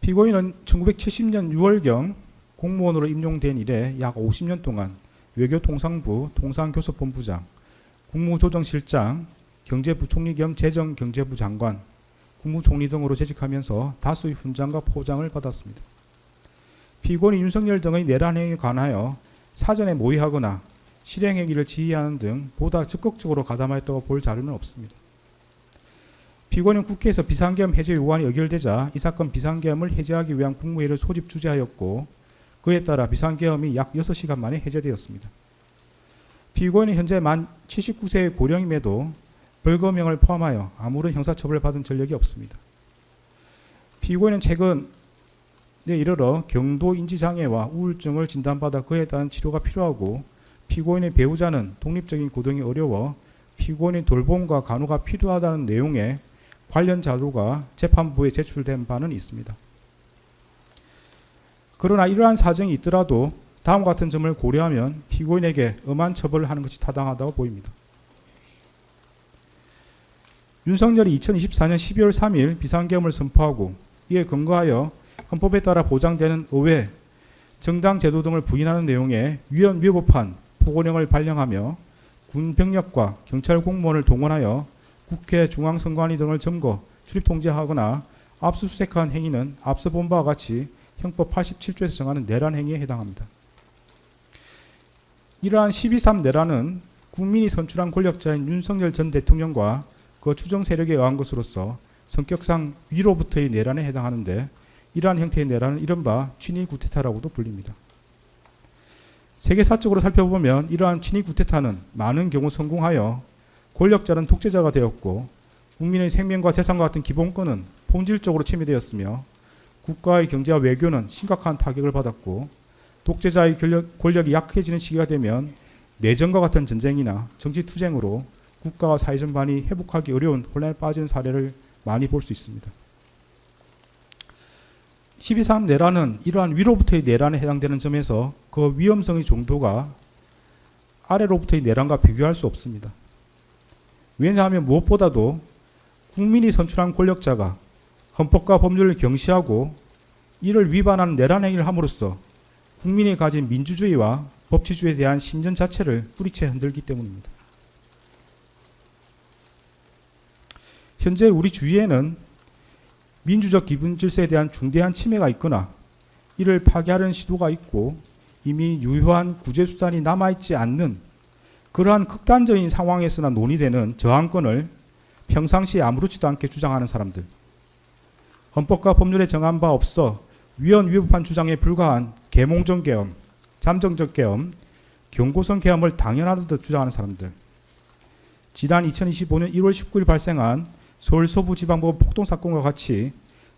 피고인은 1970년 6월경 공무원으로 임용된 이래 약 50년 동안 외교통상부 통상교섭본부장, 국무조정실장, 경제부총리 겸 재정경제부 장관, 국무총리 등으로 재직하면서 다수의 훈장과 포장을 받았습니다. 피고인 윤석열 등의 내란 행위에 관하여 사전에 모의하거나 실행행위를 지휘하는 등 보다 적극적으로 가담하였다고 볼 자료는 없습니다. 피고인은 국회에서 비상계엄 해제 요구안이 의결되자 이 사건 비상계엄을 해제하기 위한 국무회의를 소집 주재하였고 그에 따라 비상계엄이 약 6시간 만에 해제되었습니다. 피고인은 현재 만 79세의 고령임에도 벌금형을 포함하여 아무런 형사처벌을 받은 전력이 없습니다. 피고인은 최근에 이르러 경도 인지장애와 우울증을 진단받아 그에 따른 치료가 필요하고 피고인의 배우자는 독립적인 고등이 어려워 피고인의 돌봄과 간호가 필요하다는 내용의 관련 자료가 재판부에 제출된 바는 있습니다. 그러나 이러한 사정이 있더라도 다음과 같은 점을 고려하면 피고인에게 엄한 처벌을 하는 것이 타당하다고 보입니다. 윤석열이 2024년 12월 3일 비상계엄을 선포하고 이에 근거하여 헌법에 따라 보장되는 의회, 정당 제도 등을 부인하는 내용의 위헌위법한 포고령을 발령하며 군 병력과 경찰 공무원을 동원하여 국회 중앙선관위 등을 점거, 출입 통제하거나 압수수색한 행위는 앞서 본 바와 같이 형법 87조에서 정하는 내란 행위에 해당합니다. 이러한 12.3 내란은 국민이 선출한 권력자인 윤석열 전 대통령과 그 추정 세력에 의한 것으로서 성격상 위로부터의 내란에 해당하는데 이러한 형태의 내란은 이른바 친위 구테타라고도 불립니다. 세계사적으로 살펴보면 이러한 친위 구테타는 많은 경우 성공하여 권력자는 독재자가 되었고 국민의 생명과 재산과 같은 기본권은 본질적으로 침해되었으며 국가의 경제와 외교는 심각한 타격을 받았고 독재자의 권력이 약해지는 시기가 되면 내전과 같은 전쟁이나 정치투쟁으로 국가와 사회 전반이 회복하기 어려운 혼란에 빠지는 사례를 많이 볼 수 있습니다. 12.3 내란은 이러한 위로부터의 내란에 해당되는 점에서 그 위험성의 정도가 아래로부터의 내란과 비교할 수 없습니다. 왜냐하면 무엇보다도 국민이 선출한 권력자가 헌법과 법률을 경시하고 이를 위반하는 내란 행위를 함으로써 국민이 가진 민주주의와 법치주의에 대한 신전 자체를 뿌리채 흔들기 때문입니다. 현재 우리 주위에는 민주적 기본 질서에 대한 중대한 침해가 있거나 이를 파괴하려는 시도가 있고 이미 유효한 구제수단이 남아있지 않는 그러한 극단적인 상황에서나 논의되는 저항권을 평상시에 아무렇지도 않게 주장하는 사람들, 헌법과 법률에 정한 바 없어 위헌위법한 주장에 불과한 계몽적 계엄, 잠정적 계엄, 경고성 계엄을 당연하듯 주장하는 사람들, 지난 2025년 1월 19일 발생한 서울 서부지방법원 폭동사건과 같이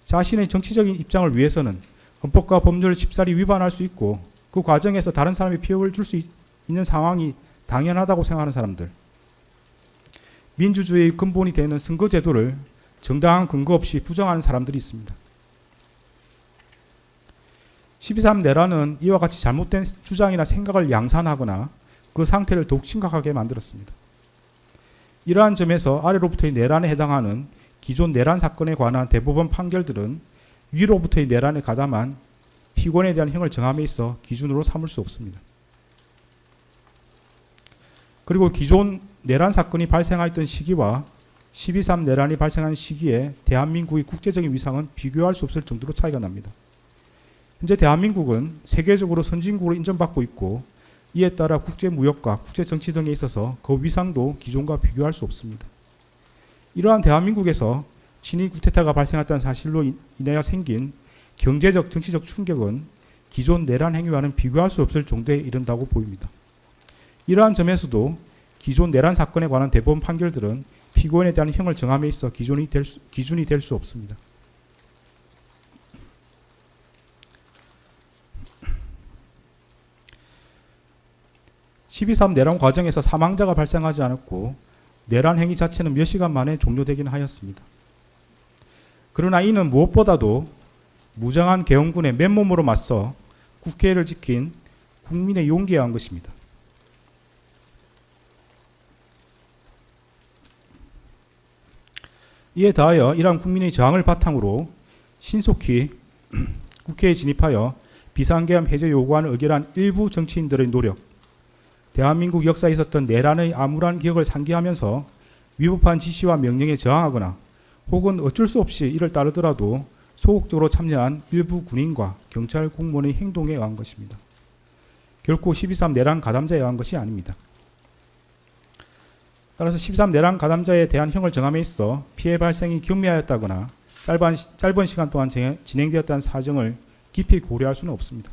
자신의 정치적인 입장을 위해서는 헌법과 법률을 쉽사리 위반할 수 있고 그 과정에서 다른 사람이 피해를 줄 수 있는 상황이 당연하다고 생각하는 사람들, 민주주의의 근본이 되는 선거제도를 정당한 근거 없이 부정하는 사람들이 있습니다. 12.3 내란은 이와 같이 잘못된 주장이나 생각을 양산하거나 그 상태를 더욱 심각하게 만들었습니다. 이러한 점에서 아래로부터의 내란에 해당하는 기존 내란 사건에 관한 대법원 판결들은 위로부터의 내란에 가담한 피고인에 대한 형을 정함에 있어 기준으로 삼을 수 없습니다. 그리고 기존 내란 사건이 발생하였던 시기와 12.3 내란이 발생한 시기에 대한민국의 국제적인 위상은 비교할 수 없을 정도로 차이가 납니다. 현재 대한민국은 세계적으로 선진국으로 인정받고 있고 이에 따라 국제무역과 국제정치 등에 있어서 그 위상도 기존과 비교할 수 없습니다. 이러한 대한민국에서 친위 구테타가 발생했다는 사실로 인하여 생긴 경제적, 정치적 충격은 기존 내란 행위와는 비교할 수 없을 정도에 이른다고 보입니다. 이러한 점에서도 기존 내란 사건에 관한 대법원 판결들은 피고인에 대한 형을 정함에 있어 기준이 될 수 없습니다. (12.3) 내란 과정에서 사망자가 발생하지 않았고 내란 행위 자체는 몇 시간 만에 종료되긴 하였습니다. 그러나 이는 무엇보다도 무장한 계엄군의 맨몸으로 맞서 국회를 지킨 국민의 용기에 의한 것입니다. 이에 더하여 이러한 국민의 저항을 바탕으로 신속히 국회에 진입하여 비상계엄 해제 요구안을 의결한 일부 정치인들의 노력, 대한민국 역사에 있었던 내란의 암울한 기억을 상기하면서 위법한 지시와 명령에 저항하거나 혹은 어쩔 수 없이 이를 따르더라도 소극적으로 참여한 일부 군인과 경찰 공무원의 행동에 의한 것입니다. 결코 12.3 내란 가담자에 의한 것이 아닙니다. 따라서 12.3 내란 가담자에 대한 형을 정함에 있어 피해 발생이 경미하였다거나 짧은 시간 동안 진행되었다는 사정을 깊이 고려할 수는 없습니다.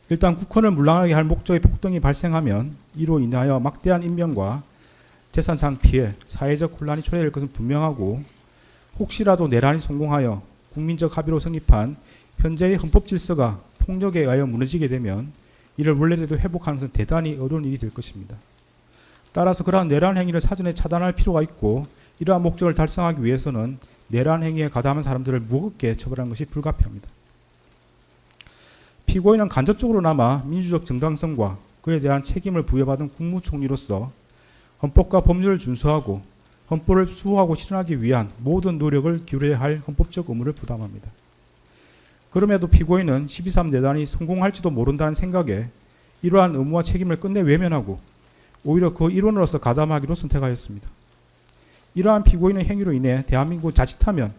일단 국헌을 물랑하게 할 목적의 폭동이 발생하면 이로 인하여 막대한 인명과 재산상 피해, 사회적 혼란이 초래될 것은 분명하고 혹시라도 내란이 성공하여 국민적 합의로 성립한 현재의 헌법 질서가 폭력에 의하여 무너지게 되면 이를 원래대로 회복하는 것은 대단히 어려운 일이 될 것입니다. 따라서 그러한 내란 행위를 사전에 차단할 필요가 있고 이러한 목적을 달성하기 위해서는 내란 행위에 가담한 사람들을 무겁게 처벌하는 것이 불가피합니다. 피고인은 간접적으로나마 민주적 정당성과 그에 대한 책임을 부여받은 국무총리로서 헌법과 법률을 준수하고 헌법을 수호하고 실현하기 위한 모든 노력을 기울여야 할 헌법적 의무를 부담합니다. 그럼에도 피고인은 12.3 내란이 성공할지도 모른다는 생각에 이러한 의무와 책임을 끝내 외면하고 오히려 그 일원으로서 가담하기로 선택하였습니다. 이러한 피고인의 행위로 인해 대한민국은 자칫하면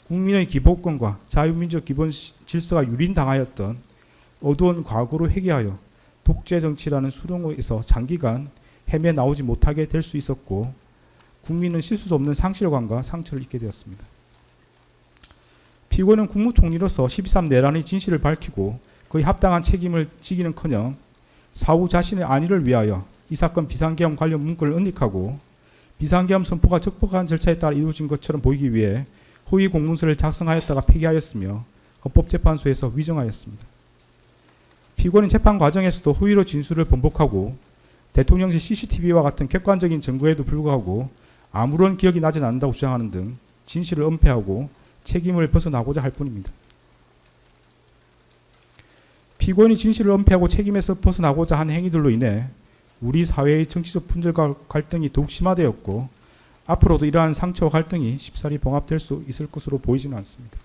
국민의 기본권과 자유민주적 기본 질서가 유린당하였던 어두운 과거로 회귀하여 독재 정치라는 수렁에서 장기간 헤매 나오지 못하게 될 수 있었고 국민은 씻을 수 없는 상실감과 상처를 입게 되었습니다. 피고인은 국무총리로서 12.3 내란의 진실을 밝히고 그의 합당한 책임을 지기는커녕 사후 자신의 안위를 위하여 이 사건 비상계엄 관련 문건을 은닉하고 비상계엄 선포가 적법한 절차에 따라 이루어진 것처럼 보이기 위해 허위 공문서를 작성하였다가 폐기하였으며 헌법재판소에서 위정하였습니다. 피고인은 재판 과정에서도 허위로 진술을 번복하고 대통령실 CCTV와 같은 객관적인 증거에도 불구하고 아무런 기억이 나지 않는다고 주장하는 등 진실을 은폐하고 책임을 벗어나고자 할 뿐입니다. 피고인이 진실을 은폐하고 책임에서 벗어나고자 한 행위들로 인해 우리 사회의 정치적 분열과 갈등이 더욱 심화되었고 앞으로도 이러한 상처와 갈등이 쉽사리 봉합될 수 있을 것으로 보이지는 않습니다.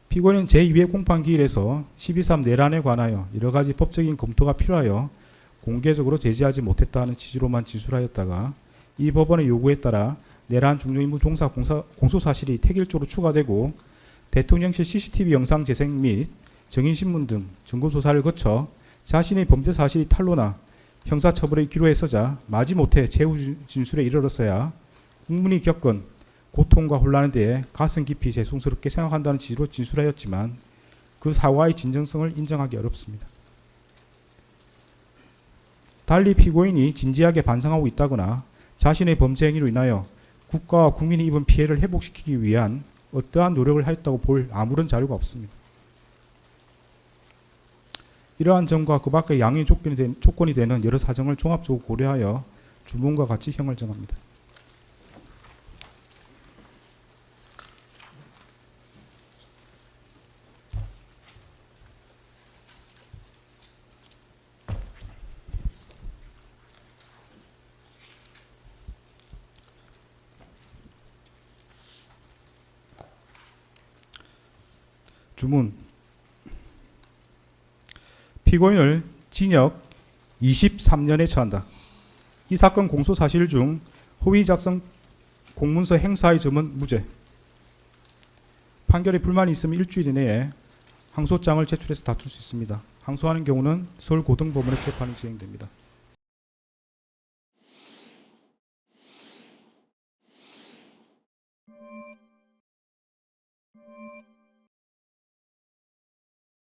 피고인은 제2회 공판기일에서 12.3 내란에 관하여 여러가지 법적인 검토가 필요하여 공개적으로 제지하지 못했다는 취지로만 진술하였다가 이 법원의 요구에 따라 내란 중요임무 종사 공소사실이 택일조로 추가되고 대통령실 CCTV 영상 재생 및 증인신문 등 증거조사를 거쳐 자신의 범죄 사실이 탄로나 형사처벌의 기로에 서자 마지못해 최후 진술에 이르렀어야 국민이 겪은 고통과 혼란에 대해 가슴 깊이 죄송스럽게 생각한다는 취지로 진술하였지만 그 사과의 진정성을 인정하기 어렵습니다. 달리 피고인이 진지하게 반성하고 있다거나 자신의 범죄 행위로 인하여 국가와 국민이 입은 피해를 회복시키기 위한 어떠한 노력을 하였다고 볼 아무런 자료가 없습니다. 이러한 점과 그 밖의 양의 조건이 되는 여러 사정을 종합적으로 고려하여 주문과 같이 형을 정합니다. 주문. 피고인을 징역 23년에 처한다. 이 사건 공소사실 중 허위 작성 공문서 행사의 점은 무죄. 판결에 불만이 있으면 일주일 이내에 항소장을 제출해서 다툴 수 있습니다. 항소하는 경우는 서울고등법원에서 재판이 진행됩니다.